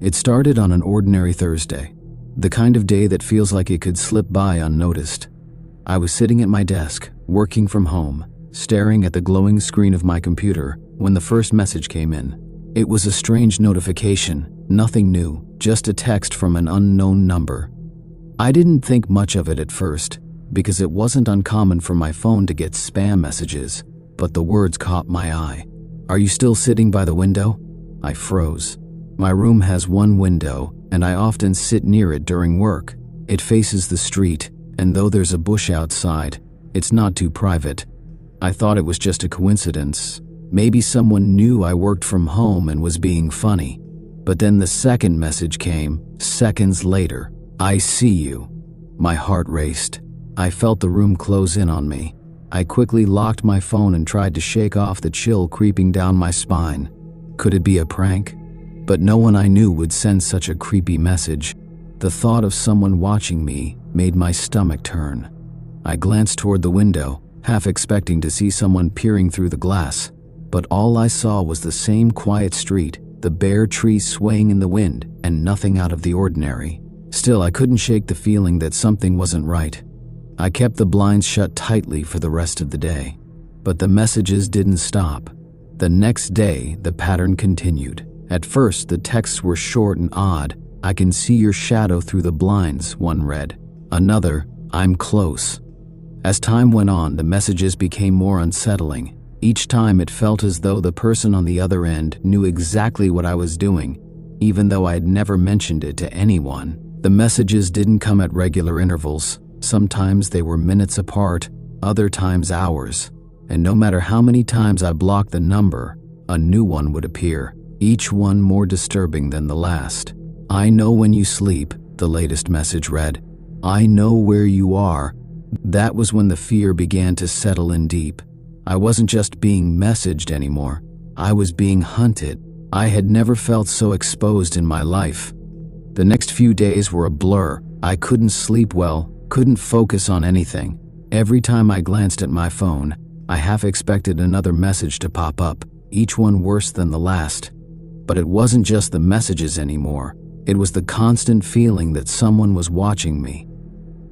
It started on an ordinary Thursday, the kind of day that feels like it could slip by unnoticed. I was sitting at my desk, working from home, staring at the glowing screen of my computer when the first message came in. It was a strange notification, nothing new, just a text from an unknown number. I didn't think much of it at first, because it wasn't uncommon for my phone to get spam messages, but the words caught my eye. "Are you still sitting by the window?" I froze. My room has one window, and I often sit near it during work. It faces the street, and though there's a bush outside, it's not too private. I thought it was just a coincidence. Maybe someone knew I worked from home and was being funny. But then the second message came, seconds later. "I see you." My heart raced. I felt the room close in on me. I quickly locked my phone and tried to shake off the chill creeping down my spine. Could it be a prank? But no one I knew would send such a creepy message. The thought of someone watching me made my stomach turn. I glanced toward the window, half expecting to see someone peering through the glass. But all I saw was the same quiet street, the bare trees swaying in the wind, and nothing out of the ordinary. Still, I couldn't shake the feeling that something wasn't right. I kept the blinds shut tightly for the rest of the day. But the messages didn't stop. The next day, the pattern continued. At first, the texts were short and odd. "I can see your shadow through the blinds," one read. Another, "I'm close." As time went on, the messages became more unsettling. Each time it felt as though the person on the other end knew exactly what I was doing, even though I had never mentioned it to anyone. The messages didn't come at regular intervals. Sometimes they were minutes apart, other times hours. And no matter how many times I blocked the number, a new one would appear, each one more disturbing than the last. "I know when you sleep," the latest message read. "I know where you are." That was when the fear began to settle in deep. I wasn't just being messaged anymore. I was being hunted. I had never felt so exposed in my life. The next few days were a blur. I couldn't sleep well, couldn't focus on anything. Every time I glanced at my phone, I half expected another message to pop up, each one worse than the last. But it wasn't just the messages anymore. It was the constant feeling that someone was watching me.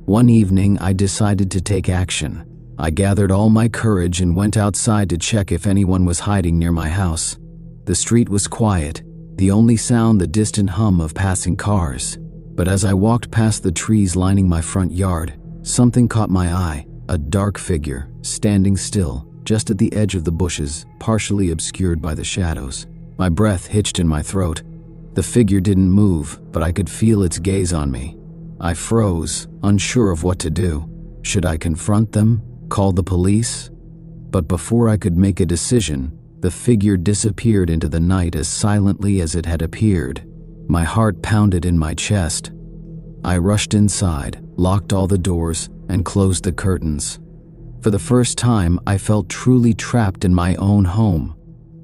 One evening, I decided to take action. I gathered all my courage and went outside to check if anyone was hiding near my house. The street was quiet, the only sound the distant hum of passing cars. But as I walked past the trees lining my front yard, something caught my eye, a dark figure, standing still, just at the edge of the bushes, partially obscured by the shadows. My breath hitched in my throat. The figure didn't move, but I could feel its gaze on me. I froze, unsure of what to do. Should I confront them? Call the police? But before I could make a decision, the figure disappeared into the night as silently as it had appeared. My heart pounded in my chest. I rushed inside, locked all the doors, and closed the curtains. For the first time, I felt truly trapped in my own home.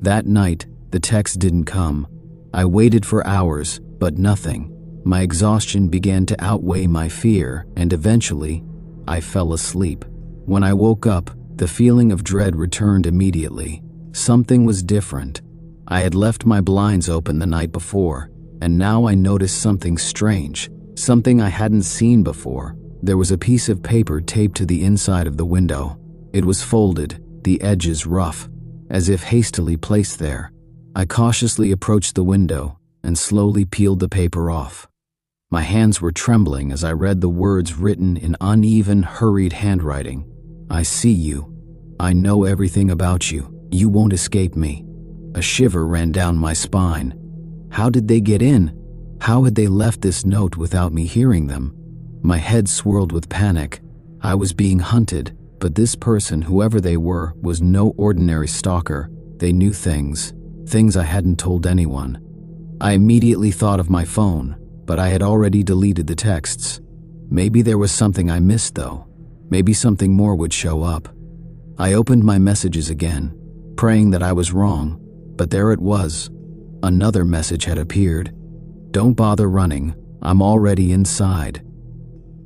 That night, the text didn't come. I waited for hours, but nothing. My exhaustion began to outweigh my fear, and eventually, I fell asleep. When I woke up, the feeling of dread returned immediately. Something was different. I had left my blinds open the night before, and now I noticed something strange, something I hadn't seen before. There was a piece of paper taped to the inside of the window. It was folded, the edges rough, as if hastily placed there. I cautiously approached the window and slowly peeled the paper off. My hands were trembling as I read the words written in uneven, hurried handwriting. "I see you. I know everything about you. You won't escape me." A shiver ran down my spine. How did they get in? How had they left this note without me hearing them? My head swirled with panic. I was being hunted, but this person, whoever they were, was no ordinary stalker. They knew things I hadn't told anyone. I immediately thought of my phone, but I had already deleted the texts. Maybe there was something I missed though. Maybe something more would show up. I opened my messages again, praying that I was wrong, but there it was. Another message had appeared. "Don't bother running. I'm already inside."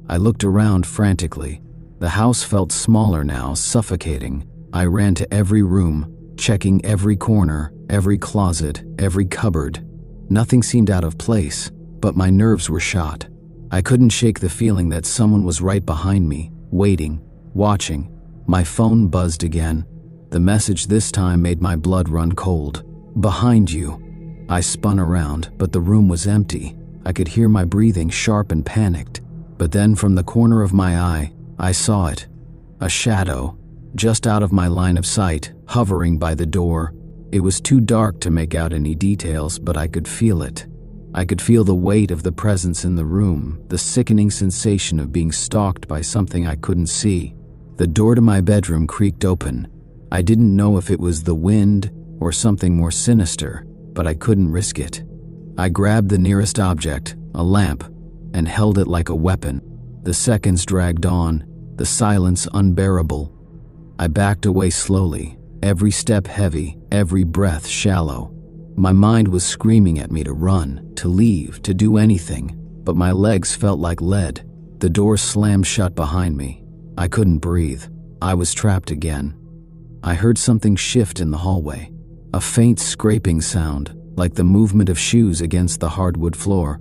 I looked around frantically. The house felt smaller now, suffocating. I ran to every room, checking every corner, every closet, every cupboard. Nothing seemed out of place, but my nerves were shot. I couldn't shake the feeling that someone was right behind me, waiting, watching. My phone buzzed again. The message this time made my blood run cold. "Behind you." I spun around, but the room was empty. I could hear my breathing sharp and panicked. But then from the corner of my eye, I saw it. A shadow, just out of my line of sight, hovering by the door. It was too dark to make out any details, but I could feel it. I could feel the weight of the presence in the room, the sickening sensation of being stalked by something I couldn't see. The door to my bedroom creaked open. I didn't know if it was the wind or something more sinister, but I couldn't risk it. I grabbed the nearest object, a lamp, and held it like a weapon. The seconds dragged on, the silence unbearable. I backed away slowly, every step heavy, every breath shallow. My mind was screaming at me to run, to leave, to do anything, but my legs felt like lead. The door slammed shut behind me. I couldn't breathe. I was trapped again. I heard something shift in the hallway, a faint scraping sound, like the movement of shoes against the hardwood floor.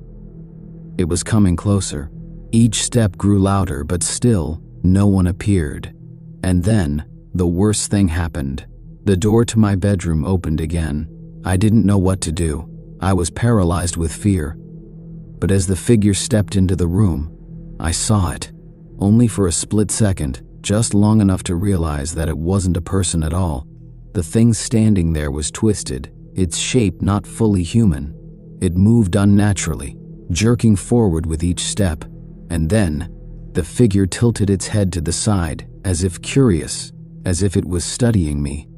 It was coming closer. Each step grew louder, but still, no one appeared. And then, the worst thing happened. The door to my bedroom opened again. I didn't know what to do. I was paralyzed with fear. But as the figure stepped into the room, I saw it. Only for a split second, just long enough to realize that it wasn't a person at all. The thing standing there was twisted, its shape not fully human. It moved unnaturally, jerking forward with each step. And then, the figure tilted its head to the side, as if curious, as if it was studying me.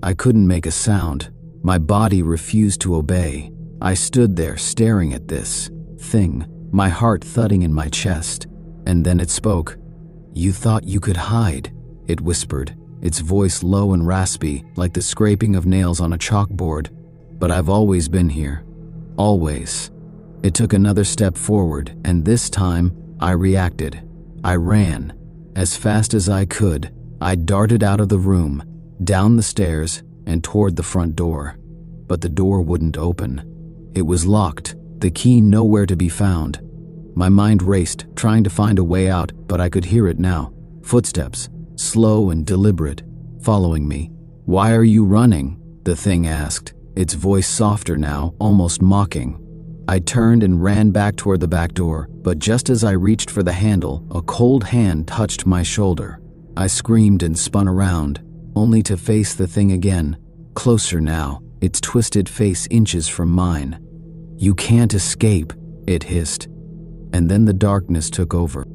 I couldn't make a sound. My body refused to obey. I stood there staring at this thing, my heart thudding in my chest. And then it spoke. "You thought you could hide," it whispered, its voice low and raspy, like the scraping of nails on a chalkboard. "But I've always been here. Always." It took another step forward, and this time, I reacted. I ran. As fast as I could, I darted out of the room, down the stairs, and toward the front door. But the door wouldn't open. It was locked, the key nowhere to be found. My mind raced, trying to find a way out, but I could hear it now. Footsteps, slow and deliberate, following me. "Why are you running?" the thing asked, its voice softer now, almost mocking. I turned and ran back toward the back door, but just as I reached for the handle, a cold hand touched my shoulder. I screamed and spun around, only to face the thing again, closer now, its twisted face inches from mine. "You can't escape," it hissed. And then the darkness took over.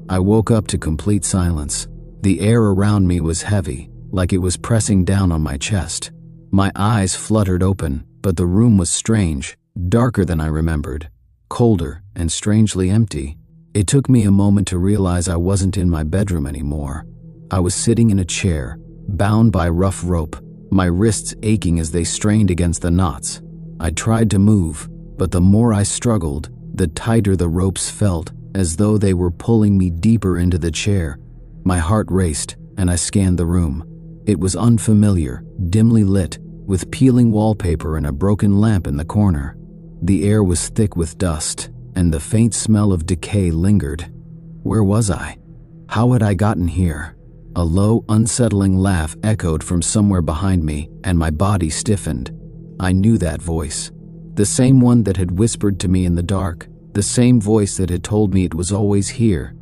I woke up to complete silence. The air around me was heavy, like it was pressing down on my chest. My eyes fluttered open, but the room was strange, darker than I remembered, colder and strangely empty. It took me a moment to realize I wasn't in my bedroom anymore. I was sitting in a chair, bound by rough rope, my wrists aching as they strained against the knots. I tried to move, but the more I struggled, the tighter the ropes felt, as though they were pulling me deeper into the chair. My heart raced, and I scanned the room. It was unfamiliar, dimly lit, with peeling wallpaper and a broken lamp in the corner. The air was thick with dust, and the faint smell of decay lingered. Where was I? How had I gotten here? A low, unsettling laugh echoed from somewhere behind me, and my body stiffened. I knew that voice. The same one that had whispered to me in the dark, the same voice that had told me it was always here.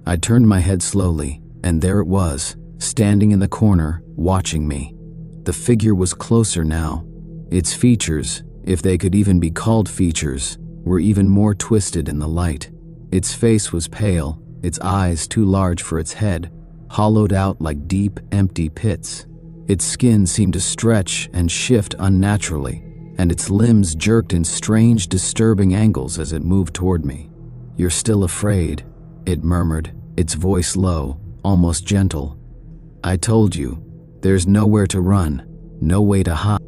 I turned my head slowly, and there it was, standing in the corner, watching me. The figure was closer now. Its features, if they could even be called features, were even more twisted in the light. Its face was pale, its eyes too large for its head, hollowed out like deep, empty pits. Its skin seemed to stretch and shift unnaturally, and its limbs jerked in strange, disturbing angles as it moved toward me. "You're still afraid," it murmured, its voice low, almost gentle. "I told you, there's nowhere to run, no way to hide."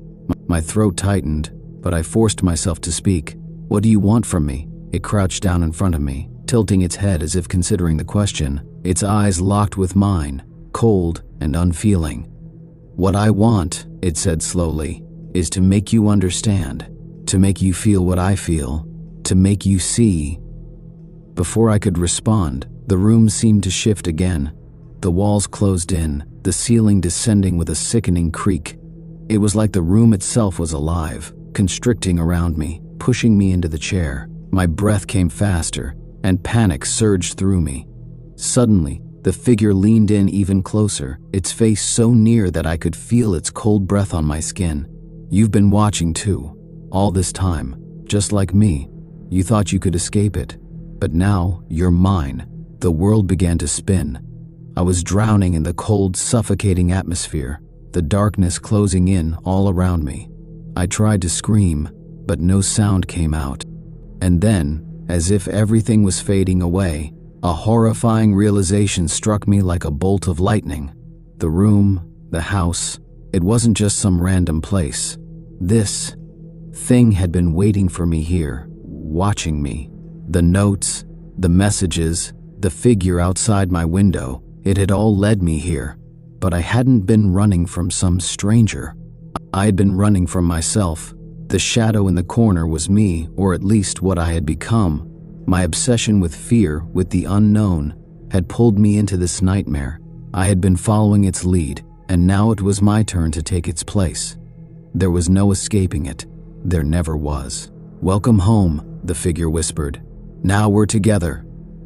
My throat tightened, but I forced myself to speak. "What do you want from me?" It crouched down in front of me, tilting its head as if considering the question, its eyes locked with mine, cold and unfeeling. "What I want," it said slowly, "is to make you understand. to make you feel what I feel, to make you see." Before I could respond, the room seemed to shift again. The walls closed in, the ceiling descending with a sickening creak. It was like the room itself was alive, constricting around me, pushing me into the chair. My breath came faster, and panic surged through me. Suddenly, the figure leaned in even closer, its face so near that I could feel its cold breath on my skin. "You've been watching too, all this time, just like me. You thought you could escape it, but now you're mine." The world began to spin. I was drowning in the cold, suffocating atmosphere, the darkness closing in all around me. I tried to scream, but no sound came out. And then, as if everything was fading away, a horrifying realization struck me like a bolt of lightning. The room, the house, it wasn't just some random place. This thing had been waiting for me here, watching me. The notes, the messages, the figure outside my window, it had all led me here. But I hadn't been running from some stranger. I had been running from myself. The shadow in the corner was me, or at least what I had become. My obsession with fear, with the unknown, had pulled me into this nightmare. I had been following its lead, and now it was my turn to take its place. There was no escaping it. There never was. "Welcome home," the figure whispered. "Now we're together."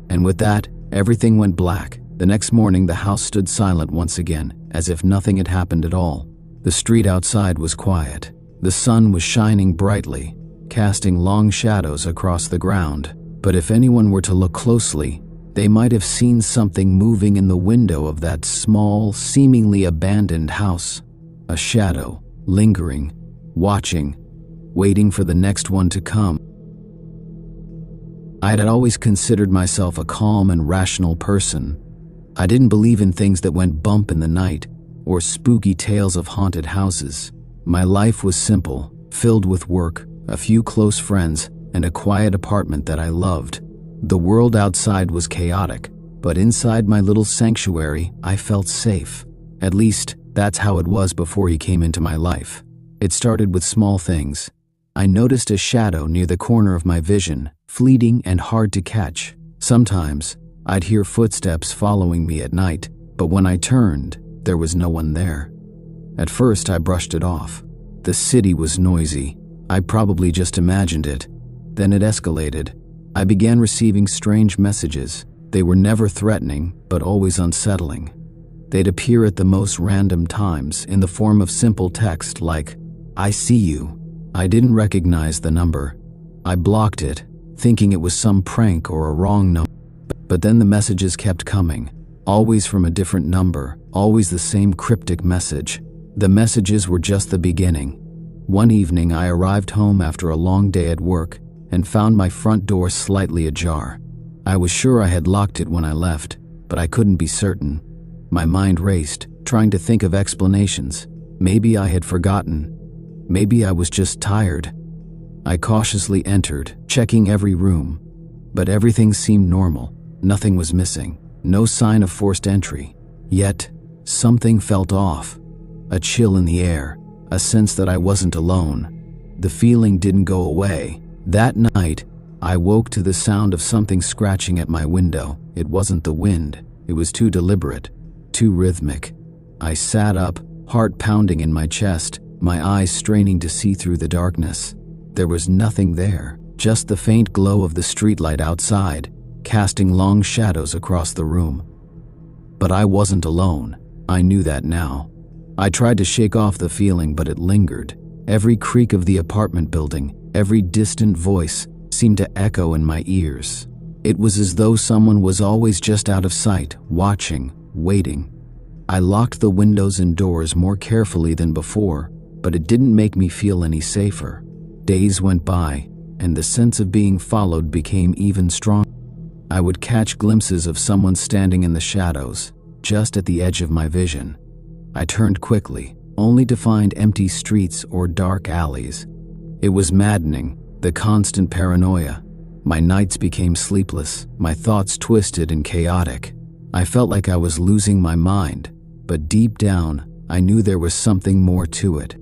And with that, everything went black. The next morning, the house stood silent once again, as if nothing had happened at all. The street outside was quiet. The sun was shining brightly, casting long shadows across the ground. But if anyone were to look closely, they might have seen something moving in the window of that small, seemingly abandoned house. A shadow, lingering, watching, waiting for the next one to come. I had always considered myself a calm and rational person. I didn't believe in things that went bump in the night, or spooky tales of haunted houses. My life was simple, filled with work, a few close friends, and a quiet apartment that I loved. The world outside was chaotic, but inside my little sanctuary, I felt safe. At least, that's how it was before he came into my life. It started with small things. I noticed a shadow near the corner of my vision, fleeting and hard to catch. Sometimes, I'd hear footsteps following me at night, but when I turned, there was no one there. At first, I brushed it off. The city was noisy. I probably just imagined it. Then it escalated. I began receiving strange messages. They were never threatening, but always unsettling. They'd appear at the most random times in the form of simple text like, "I see you." I didn't recognize the number. I blocked it, thinking it was some prank or a wrong number. But then the messages kept coming, always from a different number, always the same cryptic message. The messages were just the beginning. One evening, I arrived home after a long day at work and found my front door slightly ajar. I was sure I had locked it when I left, but I couldn't be certain. My mind raced, trying to think of explanations. Maybe I had forgotten. Maybe I was just tired. I cautiously entered, checking every room, but everything seemed normal. Nothing was missing, no sign of forced entry. Yet, something felt off. A chill in the air, a sense that I wasn't alone. The feeling didn't go away. That night, I woke to the sound of something scratching at my window. It wasn't the wind. It was too deliberate, too rhythmic. I sat up, heart pounding in my chest, my eyes straining to see through the darkness. There was nothing there, just the faint glow of the streetlight outside, casting long shadows across the room. But I wasn't alone. I knew that now. I tried to shake off the feeling, but it lingered. Every creak of the apartment building, every distant voice seemed to echo in my ears. It was as though someone was always just out of sight, watching, waiting. I locked the windows and doors more carefully than before, but it didn't make me feel any safer. Days went by, and the sense of being followed became even stronger. I would catch glimpses of someone standing in the shadows, just at the edge of my vision. I turned quickly, only to find empty streets or dark alleys. It was maddening, the constant paranoia. My nights became sleepless, my thoughts twisted and chaotic. I felt like I was losing my mind, but deep down, I knew there was something more to it.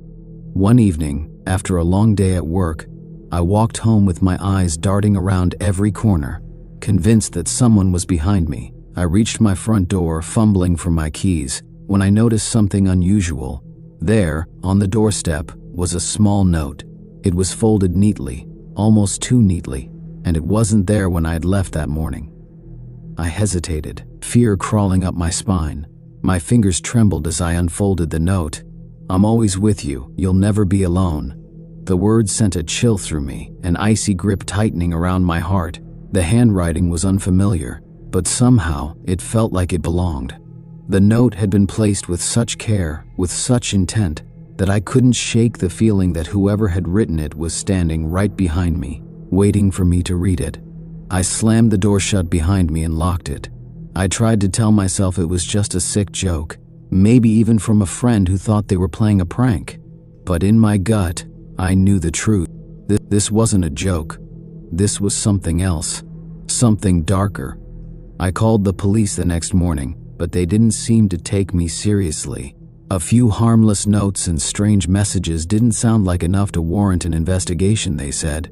One evening, after a long day at work, I walked home with my eyes darting around every corner, convinced that someone was behind me. I reached my front door, fumbling for my keys, when I noticed something unusual. There, on the doorstep, was a small note. It was folded neatly, almost too neatly, and it wasn't there when I had left that morning. I hesitated, fear crawling up my spine. My fingers trembled as I unfolded the note. "I'm always with you. You'll never be alone." The words sent a chill through me, an icy grip tightening around my heart. The handwriting was unfamiliar, but somehow it felt like it belonged. The note had been placed with such care, with such intent, that I couldn't shake the feeling that whoever had written it was standing right behind me, waiting for me to read it. I slammed the door shut behind me and locked it. I tried to tell myself it was just a sick joke, maybe even from a friend who thought they were playing a prank. But in my gut, I knew the truth. This wasn't a joke. This was something else, something darker. I called the police the next morning, but they didn't seem to take me seriously. A few harmless notes and strange messages didn't sound like enough to warrant an investigation, they said.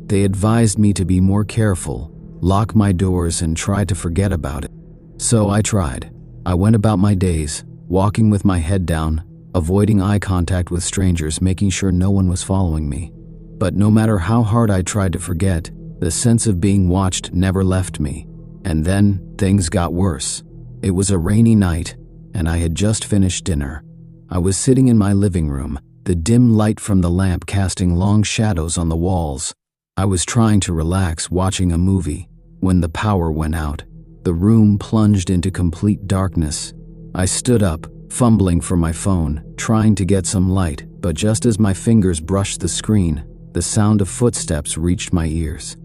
They advised me to be more careful, lock my doors, and try to forget about it. So I tried. I went about my days, walking with my head down, avoiding eye contact with strangers, making sure no one was following me. But no matter how hard I tried to forget, the sense of being watched never left me. And then things got worse. It was a rainy night, and I had just finished dinner. I was sitting in my living room, the dim light from the lamp casting long shadows on the walls. I was trying to relax, watching a movie, when the power went out. The room plunged into complete darkness. I stood up, fumbling for my phone, trying to get some light, but just as my fingers brushed the screen, the sound of footsteps reached my ears.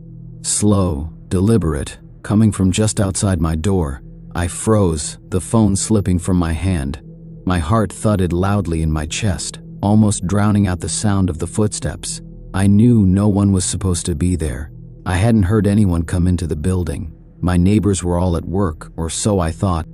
Slow, deliberate, coming from just outside my door. I froze, the phone slipping from my hand. My heart thudded loudly in my chest, almost drowning out the sound of the footsteps. I knew no one was supposed to be there. I hadn't heard anyone come into the building. My neighbors were all at work, or so I thought.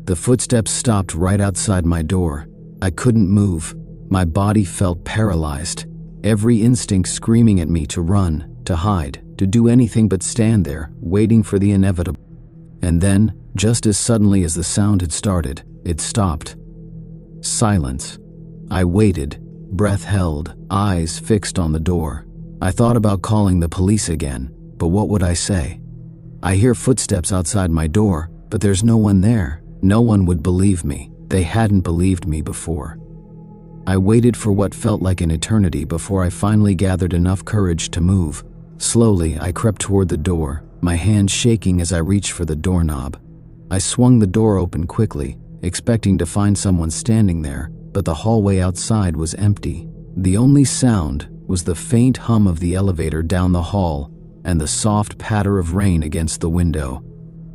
The footsteps stopped right outside my door. I couldn't move. My body felt paralyzed, every instinct screaming at me to run, to hide, to do anything but stand there, waiting for the inevitable. And then, just as suddenly as the sound had started, it stopped. Silence. I waited, breath held, eyes fixed on the door. I thought about calling the police again, but what would I say? I hear footsteps outside my door, but there's no one there. No one would believe me. They hadn't believed me before. I waited for what felt like an eternity before I finally gathered enough courage to move. Slowly, I crept toward the door, my hand shaking as I reached for the doorknob. I swung the door open quickly, expecting to find someone standing there, but the hallway outside was empty. The only sound was the faint hum of the elevator down the hall and the soft patter of rain against the window.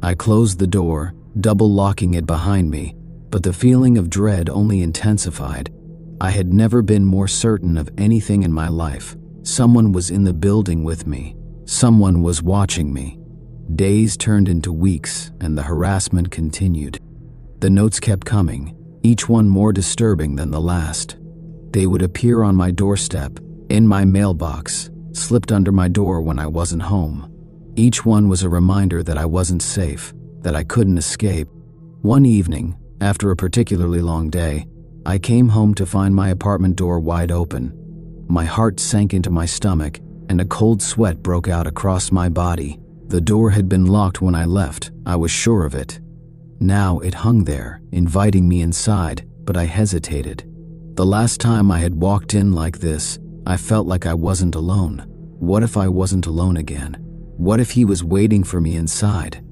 I closed the door, double locking it behind me, but the feeling of dread only intensified. I had never been more certain of anything in my life. Someone was in the building with me. Someone was watching me. Days turned into weeks, and the harassment continued. The notes kept coming, each one more disturbing than the last. They would appear on my doorstep, in my mailbox, slipped under my door when I wasn't home. Each one was a reminder that I wasn't safe, that I couldn't escape. One evening, after a particularly long day, I came home to find my apartment door wide open. My heart sank into my stomach, and a cold sweat broke out across my body. The door had been locked when I left, I was sure of it. Now it hung there, inviting me inside, but I hesitated. The last time I had walked in like this, I felt like I wasn't alone. What if I wasn't alone again? What if he was waiting for me inside?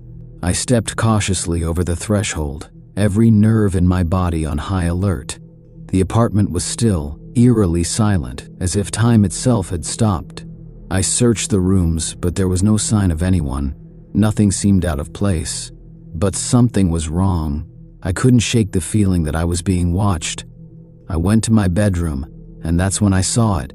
I stepped cautiously over the threshold, every nerve in my body on high alert. The apartment was still, eerily silent, as if time itself had stopped. I searched the rooms, but there was no sign of anyone. Nothing seemed out of place. But something was wrong. I couldn't shake the feeling that I was being watched. I went to my bedroom, and that's when I saw it.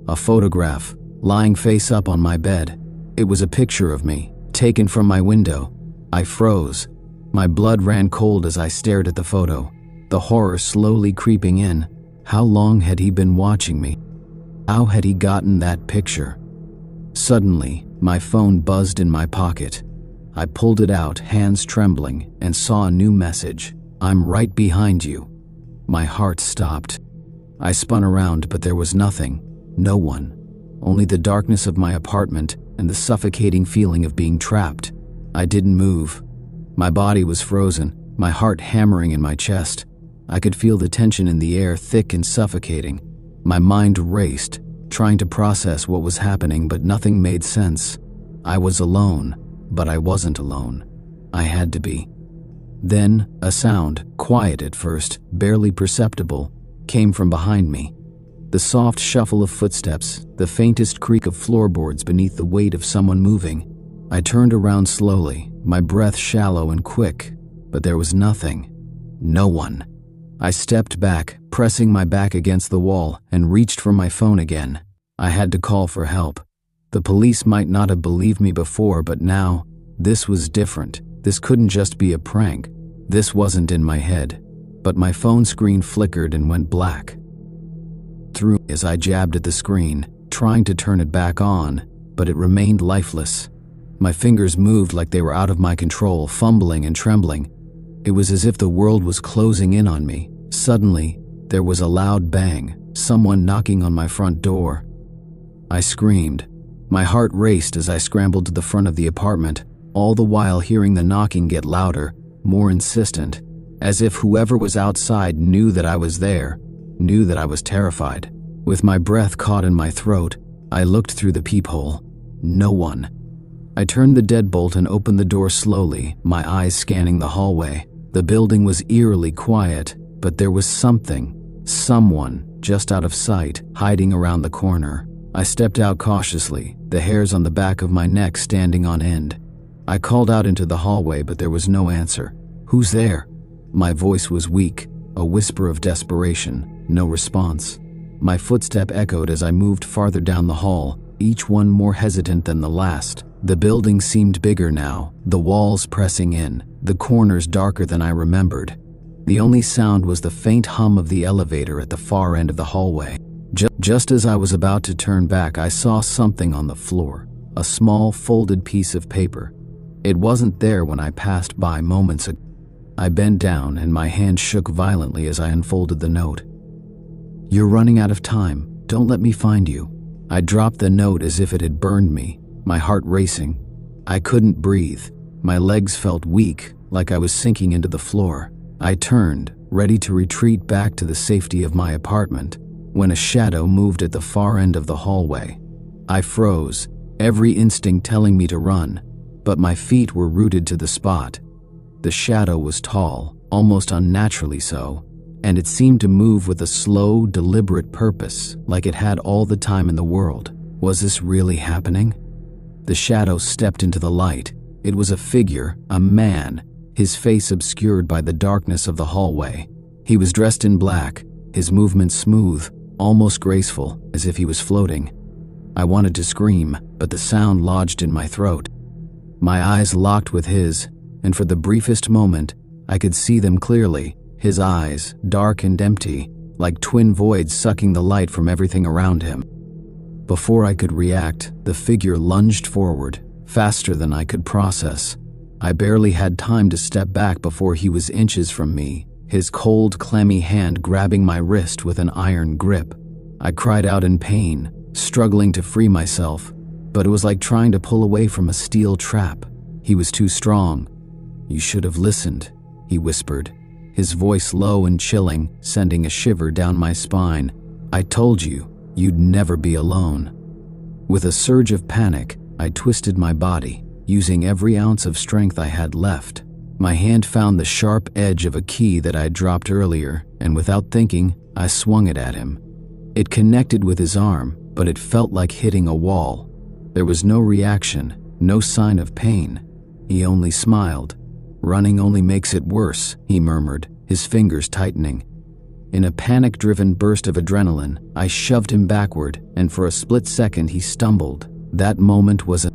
A photograph, lying face up on my bed. It was a picture of me, taken from my window. I froze. My blood ran cold as I stared at the photo, the horror slowly creeping in. How long had he been watching me? How had he gotten that picture? Suddenly, my phone buzzed in my pocket. I pulled it out, hands trembling, and saw a new message. "I'm right behind you." My heart stopped. I spun around, but there was nothing. No one. Only the darkness of my apartment and the suffocating feeling of being trapped. I didn't move. My body was frozen, my heart hammering in my chest. I could feel the tension in the air, thick and suffocating. My mind raced, trying to process what was happening, but nothing made sense. I was alone, but I wasn't alone. I had to be. Then, a sound, quiet at first, barely perceptible, came from behind me. The soft shuffle of footsteps, the faintest creak of floorboards beneath the weight of someone moving. I turned around slowly, my breath shallow and quick, but there was nothing. No one. I stepped back, pressing my back against the wall, and reached for my phone again. I had to call for help. The police might not have believed me before, but now, this was different. This couldn't just be a prank. This wasn't in my head. But my phone screen flickered and went black. Through as I jabbed at the screen, trying to turn it back on, but it remained lifeless. My fingers moved like they were out of my control, fumbling and trembling. It was as if the world was closing in on me. Suddenly, there was a loud bang, someone knocking on my front door. I screamed. My heart raced as I scrambled to the front of the apartment, all the while hearing the knocking get louder, more insistent, as if whoever was outside knew that I was there, knew that I was terrified. With my breath caught in my throat, I looked through the peephole. No one. I turned the deadbolt and opened the door slowly, my eyes scanning the hallway. The building was eerily quiet, but there was someone, just out of sight, hiding around the corner. I stepped out cautiously, the hairs on the back of my neck standing on end. I called out into the hallway, but there was no answer. "Who's there?" My voice was weak, a whisper of desperation. No response. My footstep echoed as I moved farther down the hall, each one more hesitant than the last. The building seemed bigger now, the walls pressing in, the corners darker than I remembered. The only sound was the faint hum of the elevator at the far end of the hallway. Just as I was about to turn back, I saw something on the floor, a small folded piece of paper. It wasn't there when I passed by moments ago. I bent down and my hand shook violently as I unfolded the note. "You're running out of time. Don't let me find you." I dropped the note as if it had burned me, my heart racing. I couldn't breathe. My legs felt weak, like I was sinking into the floor. I turned, ready to retreat back to the safety of my apartment, when a shadow moved at the far end of the hallway. I froze, every instinct telling me to run, but my feet were rooted to the spot. The shadow was tall, almost unnaturally so, and it seemed to move with a slow, deliberate purpose, like it had all the time in the world. Was this really happening? The shadow stepped into the light. It was a figure, a man, his face obscured by the darkness of the hallway. He was dressed in black, his movements smooth, almost graceful, as if he was floating. I wanted to scream, but the sound lodged in my throat. My eyes locked with his, and for the briefest moment, I could see them clearly. His eyes, dark and empty, like twin voids sucking the light from everything around him. Before I could react, the figure lunged forward, faster than I could process. I barely had time to step back before he was inches from me, his cold, clammy hand grabbing my wrist with an iron grip. I cried out in pain, struggling to free myself, but it was like trying to pull away from a steel trap. He was too strong. "You should have listened," he whispered, his voice low and chilling, sending a shiver down my spine. "I told you, you'd never be alone." With a surge of panic, I twisted my body, using every ounce of strength I had left. My hand found the sharp edge of a key that I had dropped earlier, and without thinking, I swung it at him. It connected with his arm, but it felt like hitting a wall. There was no reaction, no sign of pain. He only smiled. "Running only makes it worse," he murmured, his fingers tightening. In a panic-driven burst of adrenaline, I shoved him backward, and for a split second he stumbled. That moment was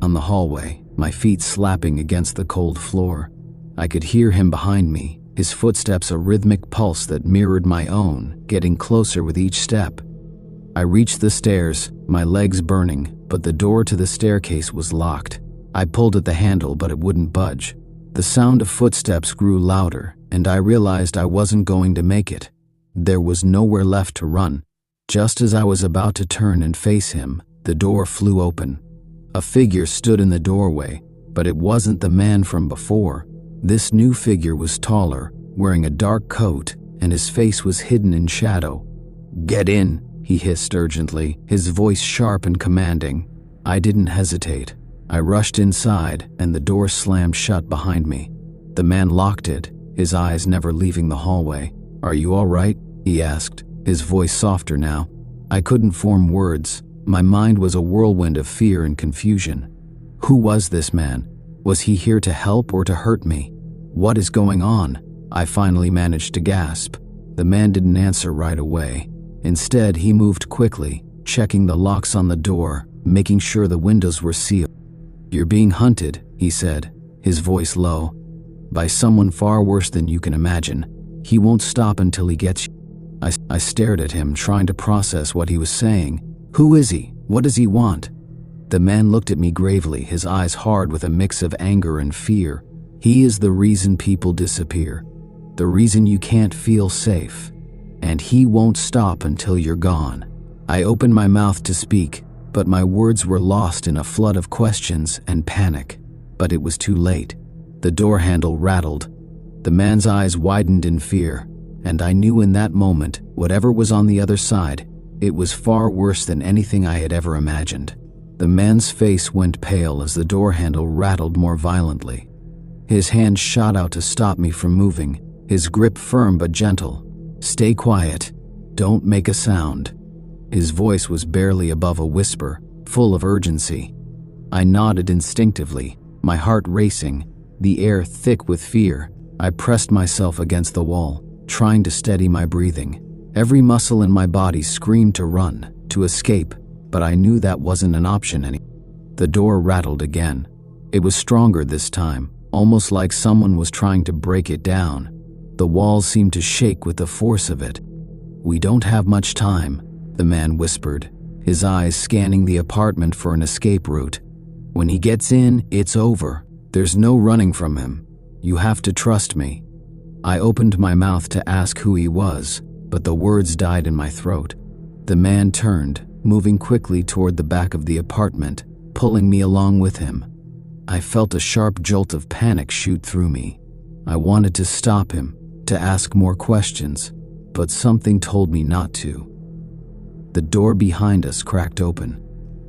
on the hallway, my feet slapping against the cold floor. I could hear him behind me, his footsteps a rhythmic pulse that mirrored my own, getting closer with each step. I reached the stairs, my legs burning, but the door to the staircase was locked. I pulled at the handle, but it wouldn't budge. The sound of footsteps grew louder, and I realized I wasn't going to make it. There was nowhere left to run. Just as I was about to turn and face him, the door flew open. A figure stood in the doorway, but it wasn't the man from before. This new figure was taller, wearing a dark coat, and his face was hidden in shadow. "Get in," he hissed urgently, his voice sharp and commanding. I didn't hesitate. I rushed inside, and the door slammed shut behind me. The man locked it, his eyes never leaving the hallway. "Are you all right?" he asked, his voice softer now. I couldn't form words. My mind was a whirlwind of fear and confusion. Who was this man? Was he here to help or to hurt me? "What is going on?" I finally managed to gasp. The man didn't answer right away. Instead, he moved quickly, checking the locks on the door, making sure the windows were sealed. "You're being hunted," he said, his voice low. "By someone far worse than you can imagine. He won't stop until he gets you." I stared at him, trying to process what he was saying. "Who is he? What does he want?" The man looked at me gravely, his eyes hard with a mix of anger and fear. "He is the reason people disappear. The reason you can't feel safe. And he won't stop until you're gone." I opened my mouth to speak, but my words were lost in a flood of questions and panic. But it was too late. The door handle rattled. The man's eyes widened in fear, and I knew in that moment, whatever was on the other side, it was far worse than anything I had ever imagined. The man's face went pale as the door handle rattled more violently. His hand shot out to stop me from moving, his grip firm but gentle. "Stay quiet. Don't make a sound." His voice was barely above a whisper, full of urgency. I nodded instinctively, my heart racing, the air thick with fear. I pressed myself against the wall, trying to steady my breathing. Every muscle in my body screamed to run, to escape, but I knew that wasn't an option anymore. The door rattled again. It was stronger this time, almost like someone was trying to break it down. The walls seemed to shake with the force of it. "We don't have much time," the man whispered, his eyes scanning the apartment for an escape route. "When he gets in, it's over. There's no running from him. You have to trust me." I opened my mouth to ask who he was, but the words died in my throat. The man turned, moving quickly toward the back of the apartment, pulling me along with him. I felt a sharp jolt of panic shoot through me. I wanted to stop him, to ask more questions, but something told me not to. The door behind us cracked open.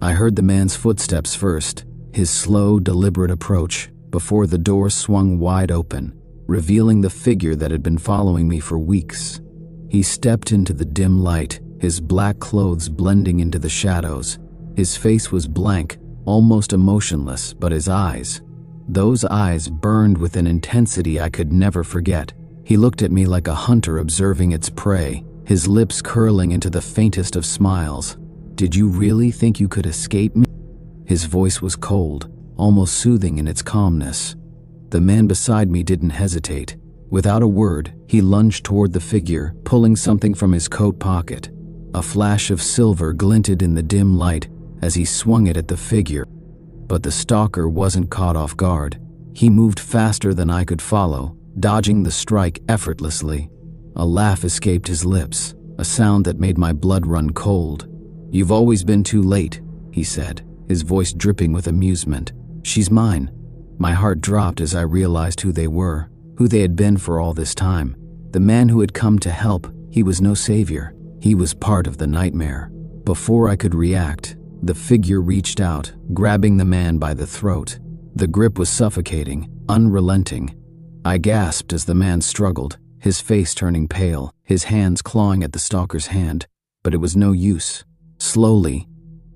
I heard the man's footsteps first, his slow, deliberate approach, before the door swung wide open, revealing the figure that had been following me for weeks. He stepped into the dim light, his black clothes blending into the shadows. His face was blank, almost emotionless, but his eyes, those eyes burned with an intensity I could never forget. He looked at me like a hunter observing its prey, his lips curling into the faintest of smiles. "Did you really think you could escape me?" His voice was cold, almost soothing in its calmness. The man beside me didn't hesitate. Without a word, he lunged toward the figure, pulling something from his coat pocket. A flash of silver glinted in the dim light as he swung it at the figure. But the stalker wasn't caught off guard. He moved faster than I could follow, dodging the strike effortlessly. A laugh escaped his lips, a sound that made my blood run cold. "You've always been too late," he said, his voice dripping with amusement. "She's mine." My heart dropped as I realized who they were, who they had been for all this time. The man who had come to help, he was no savior. He was part of the nightmare. Before I could react, the figure reached out, grabbing the man by the throat. The grip was suffocating, unrelenting. I gasped as the man struggled, his face turning pale, his hands clawing at the stalker's hand, but it was no use. Slowly,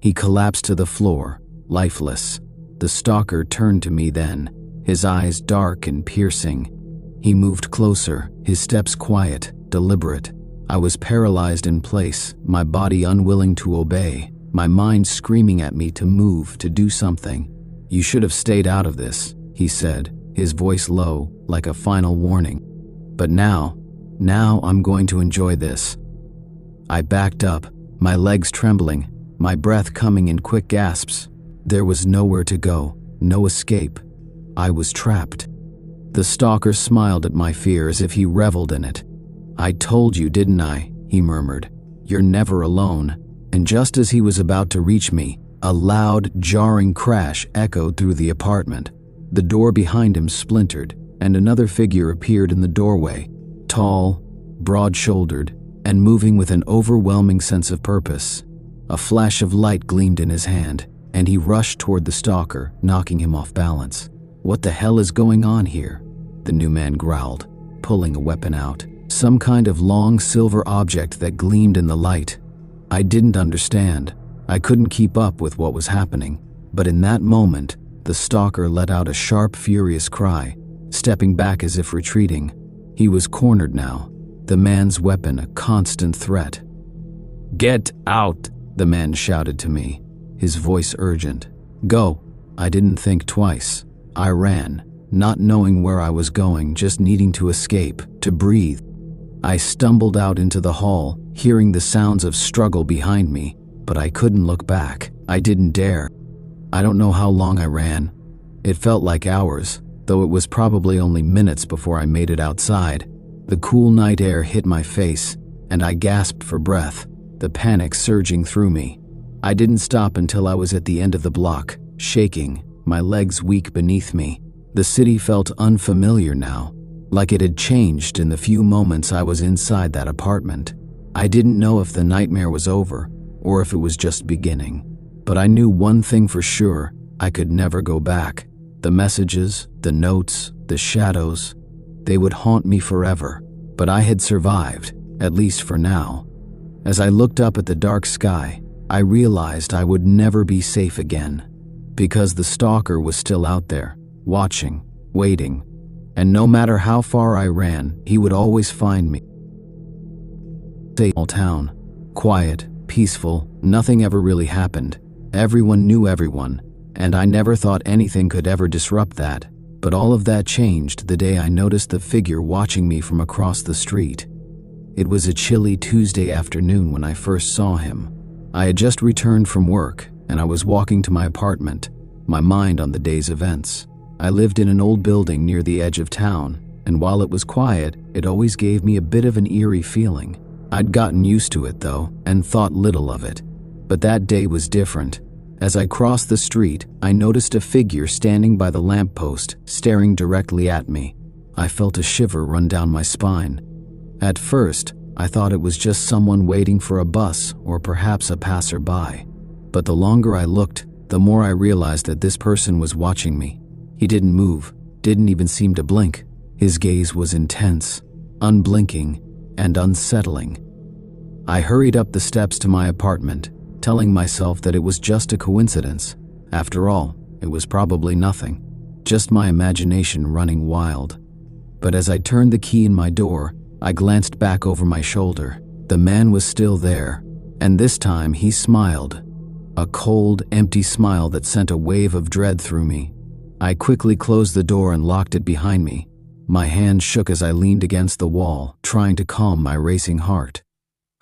he collapsed to the floor, lifeless. The stalker turned to me then, his eyes dark and piercing. He moved closer, his steps quiet, deliberate. I was paralyzed in place, my body unwilling to obey, my mind screaming at me to move, to do something. "You should have stayed out of this," he said, his voice low, like a final warning. "But now I'm going to enjoy this." I backed up, my legs trembling, my breath coming in quick gasps. There was nowhere to go, no escape. I was trapped. The stalker smiled at my fear as if he reveled in it. "I told you, didn't I?" he murmured. "You're never alone." And just as he was about to reach me, a loud, jarring crash echoed through the apartment. The door behind him splintered, and another figure appeared in the doorway, tall, broad-shouldered, and moving with an overwhelming sense of purpose. A flash of light gleamed in his hand, and he rushed toward the stalker, knocking him off balance. "What the hell is going on here?" the new man growled, pulling a weapon out, some kind of long silver object that gleamed in the light. I didn't understand. I couldn't keep up with what was happening, but in that moment, the stalker let out a sharp, furious cry, stepping back as if retreating. He was cornered now, the man's weapon a constant threat. "Get out!" the man shouted to me, his voice urgent. "Go!" I didn't think twice. I ran, not knowing where I was going, just needing to escape, to breathe. I stumbled out into the hall, hearing the sounds of struggle behind me, but I couldn't look back. I didn't dare. I don't know how long I ran. It felt like hours, though it was probably only minutes before I made it outside. The cool night air hit my face, and I gasped for breath, the panic surging through me. I didn't stop until I was at the end of the block, shaking, my legs weak beneath me. The city felt unfamiliar now, like it had changed in the few moments I was inside that apartment. I didn't know if the nightmare was over, or if it was just beginning. But I knew one thing for sure: I could never go back. The messages, the notes, the shadows, they would haunt me forever. But I had survived, at least for now. As I looked up at the dark sky, I realized I would never be safe again, because the stalker was still out there, watching, waiting, and no matter how far I ran, he would always find me. Small town, quiet, peaceful, nothing ever really happened. Everyone knew everyone, and I never thought anything could ever disrupt that. But all of that changed the day I noticed the figure watching me from across the street. It was a chilly Tuesday afternoon when I first saw him. I had just returned from work, and I was walking to my apartment, my mind on the day's events. I lived in an old building near the edge of town, and while it was quiet, it always gave me a bit of an eerie feeling. I'd gotten used to it, though, and thought little of it. But that day was different. As I crossed the street, I noticed a figure standing by the lamppost, staring directly at me. I felt a shiver run down my spine. At first, I thought it was just someone waiting for a bus or perhaps a passerby. But the longer I looked, the more I realized that this person was watching me. He didn't move, didn't even seem to blink. His gaze was intense, unblinking, and unsettling. I hurried up the steps to my apartment, telling myself that it was just a coincidence. After all, it was probably nothing, just my imagination running wild. But as I turned the key in my door, I glanced back over my shoulder. The man was still there, and this time he smiled. A cold, empty smile that sent a wave of dread through me. I quickly closed the door and locked it behind me. My hand shook as I leaned against the wall, trying to calm my racing heart.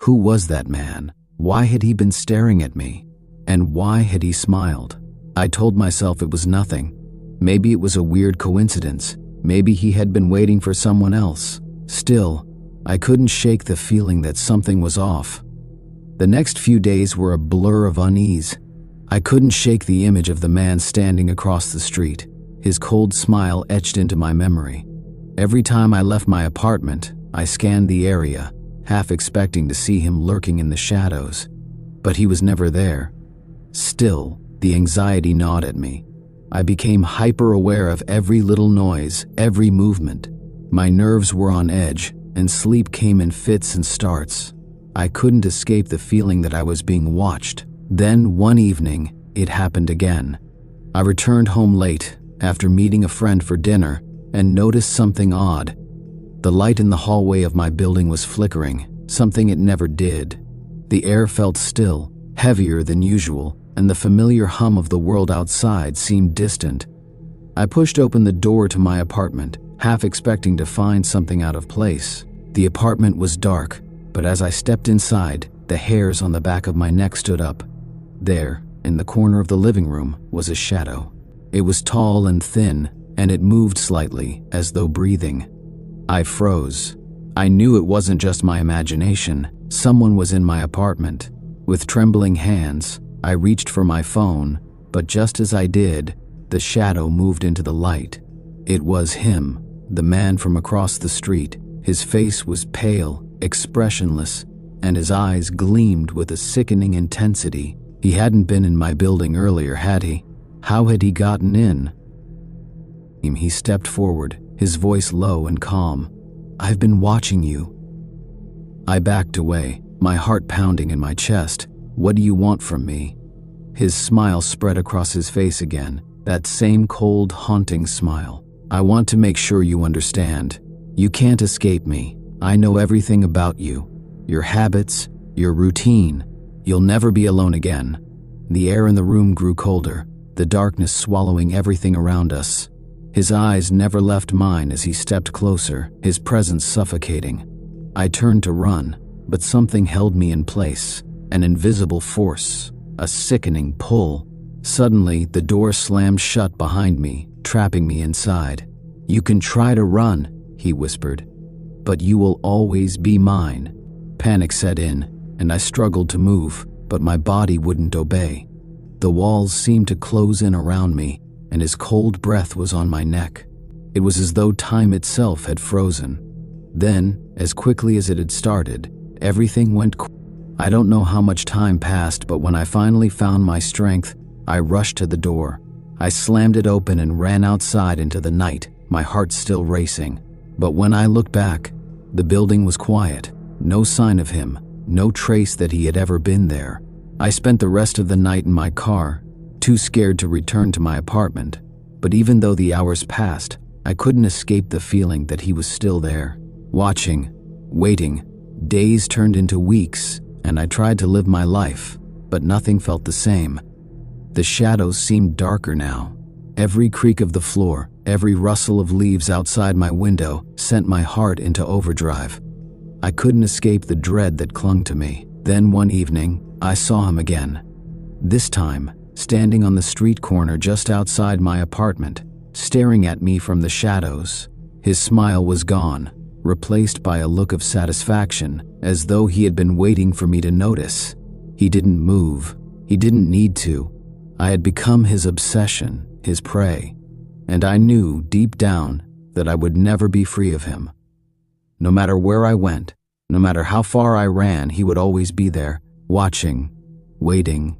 Who was that man? Why had he been staring at me? And why had he smiled? I told myself it was nothing. Maybe it was a weird coincidence. Maybe he had been waiting for someone else. Still, I couldn't shake the feeling that something was off. The next few days were a blur of unease. I couldn't shake the image of the man standing across the street, his cold smile etched into my memory. Every time I left my apartment, I scanned the area, half expecting to see him lurking in the shadows. But he was never there. Still, the anxiety gnawed at me. I became hyper-aware of every little noise, every movement. My nerves were on edge, and sleep came in fits and starts. I couldn't escape the feeling that I was being watched. Then, one evening, it happened again. I returned home late, after meeting a friend for dinner, and noticed something odd. The light in the hallway of my building was flickering, something it never did. The air felt still, heavier than usual, and the familiar hum of the world outside seemed distant. I pushed open the door to my apartment, half expecting to find something out of place. The apartment was dark, but as I stepped inside, The hairs on the back of my neck stood up. There, in the corner of the living room, was a shadow. It was tall and thin, and it moved slightly, as though breathing. I froze. I knew it wasn't just my imagination. Someone was in my apartment. With trembling hands, I reached for my phone, but just as I did, the shadow moved into the light. It was him, the man from across the street. His face was pale, expressionless, and his eyes gleamed with a sickening intensity. He hadn't been in my building earlier, had he? How had he gotten in? He stepped forward, his voice low and calm. "I've been watching you." I backed away, my heart pounding in my chest. "What do you want from me?" His smile spread across his face again, that same cold, haunting smile. "I want to make sure you understand. You can't escape me. I know everything about you. Your habits, your routine. You'll never be alone again." The air in the room grew colder, the darkness swallowing everything around us. His eyes never left mine as he stepped closer, his presence suffocating. I turned to run, but something held me in place, an invisible force, a sickening pull. Suddenly, the door slammed shut behind me, trapping me inside. "You can try to run," he whispered, "but you will always be mine." Panic set in, and I struggled to move, but my body wouldn't obey. The walls seemed to close in around me, and his cold breath was on my neck. It was as though time itself had frozen. Then, as quickly as it had started, everything went quiet. I don't know how much time passed, but when I finally found my strength, I rushed to the door. I slammed it open and ran outside into the night, my heart still racing. But when I looked back, the building was quiet. No sign of him, no trace that he had ever been there. I spent the rest of the night in my car, too scared to return to my apartment. But even though the hours passed, I couldn't escape the feeling that he was still there, watching, waiting. Days turned into weeks, and I tried to live my life, but nothing felt the same. The shadows seemed darker now. Every creak of the floor, every rustle of leaves outside my window sent my heart into overdrive. I couldn't escape the dread that clung to me. Then one evening, I saw him again. This time, standing on the street corner just outside my apartment, staring at me from the shadows. His smile was gone, replaced by a look of satisfaction, as though he had been waiting for me to notice. He didn't move. He didn't need to. I had become his obsession, his prey, and I knew deep down that I would never be free of him. No matter where I went, no matter how far I ran, he would always be there, watching, waiting,